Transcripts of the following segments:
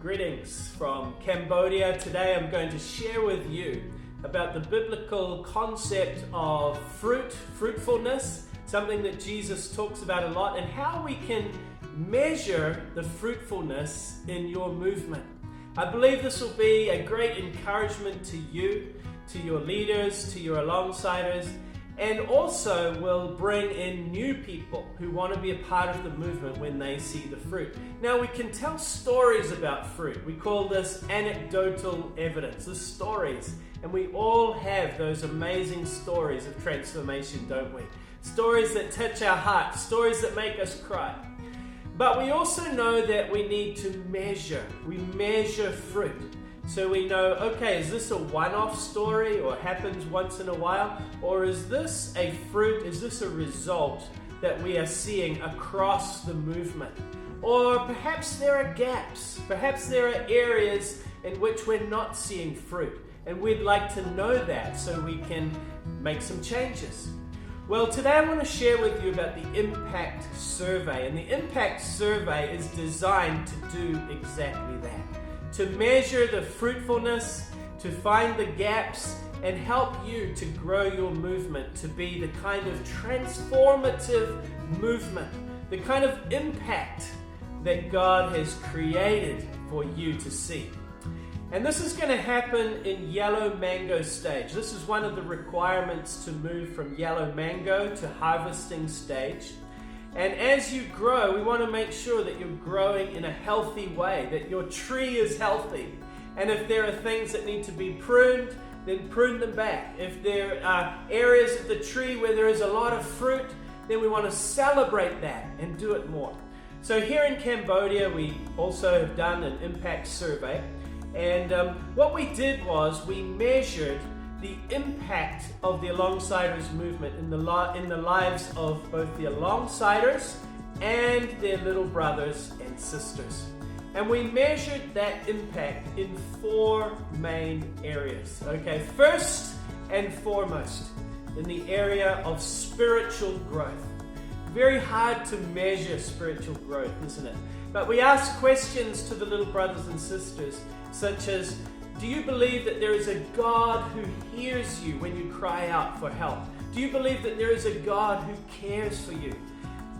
Greetings from Cambodia. Today I'm going to share with you about the biblical concept of fruitfulness, something that Jesus talks about a lot, and how we can measure the fruitfulness in your movement. I believe this will be a great encouragement to you, to your leaders, to your alongsiders, and also will bring in new people who want to be a part of the movement when they see the fruit. Now, we can tell stories about fruit. We call this anecdotal evidence, the stories. And we all have those amazing stories of transformation, don't we? Stories that touch our hearts, stories that make us cry. But we also know that we need to measure. We measure fruit. So we know, okay, is this a one-off story or happens once in a while? Or is this a fruit, is this a result that we are seeing across the movement? Or perhaps there are gaps. Perhaps there are areas in which we're not seeing fruit. And we'd like to know that so we can make some changes. Well, today I want to share with you about the impact survey. And the impact survey is designed to do exactly that. To measure the fruitfulness, to find the gaps, and help you to grow your movement to be the kind of transformative movement, the kind of impact that God has created for you to see. And this is going to happen in yellow mango stage. This is one of the requirements to move from yellow mango to harvesting stage. And as you grow, we want to make sure that you're growing in a healthy way, that your tree is healthy. And if there are things that need to be pruned, then prune them back. If there are areas of the tree where there is a lot of fruit, then we want to celebrate that and do it more. So here in Cambodia, we also have done an impact survey. And what we did was we measured the impact of the alongsiders movement in the lives of both the alongsiders and their little brothers and sisters. And we measured that impact in 4 main areas. Okay, first and foremost, in the area of spiritual growth. Very hard to measure spiritual growth, isn't it? But we asked questions to the little brothers and sisters, such as, do you believe that there is a God who hears you when you cry out for help? Do you believe that there is a God who cares for you?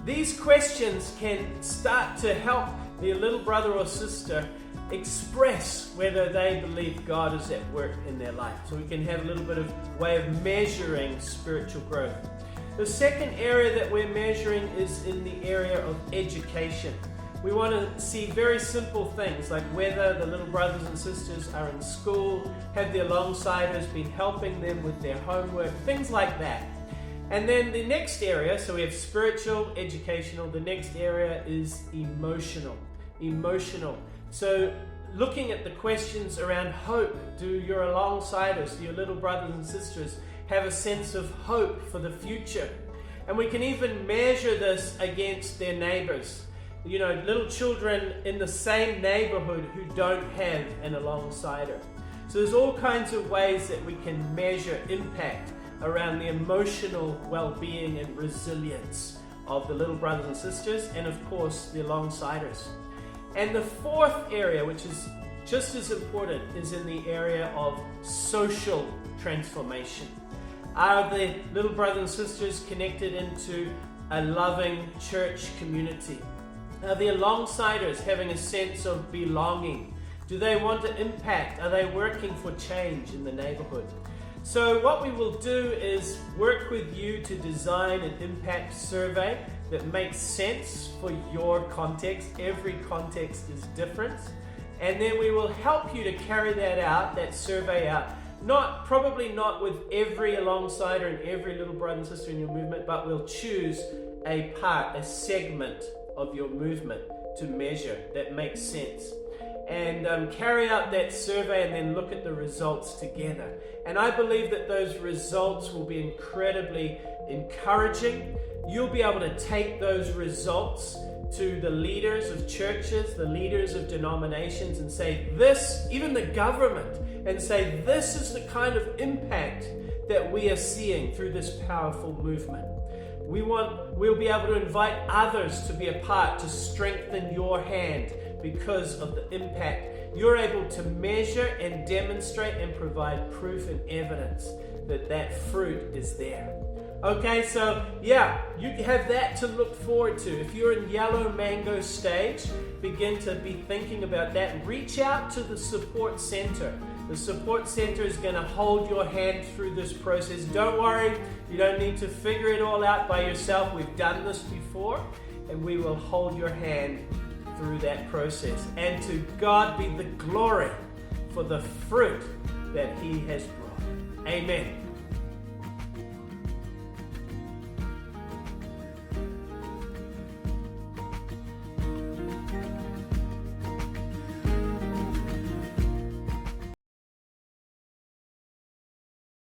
These questions can start to help the little brother or sister express whether they believe God is at work in their life. So we can have a little bit of way of measuring spiritual growth. The second area that we're measuring is in the area of education. We want to see very simple things like whether the little brothers and sisters are in school, have the alongsiders been helping them with their homework, things like that. And then the next area, so we have spiritual, educational, the next area is emotional. So looking at the questions around hope, do your alongsiders, do your little brothers and sisters have a sense of hope for the future? And we can even measure this against their neighbors. You know, little children in the same neighborhood who don't have an alongsider. So there's all kinds of ways that we can measure impact around the emotional well-being and resilience of the little brothers and sisters, and of course the alongsiders. And the fourth area, which is just as important, is in the area of social transformation. Are the little brothers and sisters connected into a loving church community? Are the alongsiders having a sense of belonging? Do they want to impact? Are they working for change in the neighborhood? So what we will do is work with you to design an impact survey that makes sense for your context. Every context is different. And then we will help you to carry that out, that survey out. Probably not with every alongsider and every little brother and sister in your movement, but we'll choose a part, a segment of your movement to measure that makes sense, and carry out that survey and then look at the results together. And I believe that those results will be incredibly encouraging. You'll be able to take those results to the leaders of churches, the leaders of denominations, and say this, even the government, and say this is the kind of impact that we are seeing through this powerful movement. We'll be able to invite others to be a part to strengthen your hand because of the impact you're able to measure and demonstrate and provide proof and evidence that that fruit is there. Okay, so yeah, you have that to look forward to. If you're in yellow mango stage, begin to be thinking about that. Reach out to the support center. The support center is going to hold your hand through this process. Don't worry, you don't need to figure it all out by yourself. We've done this before, and we will hold your hand through that process. And to God be the glory for the fruit that He has brought. Amen.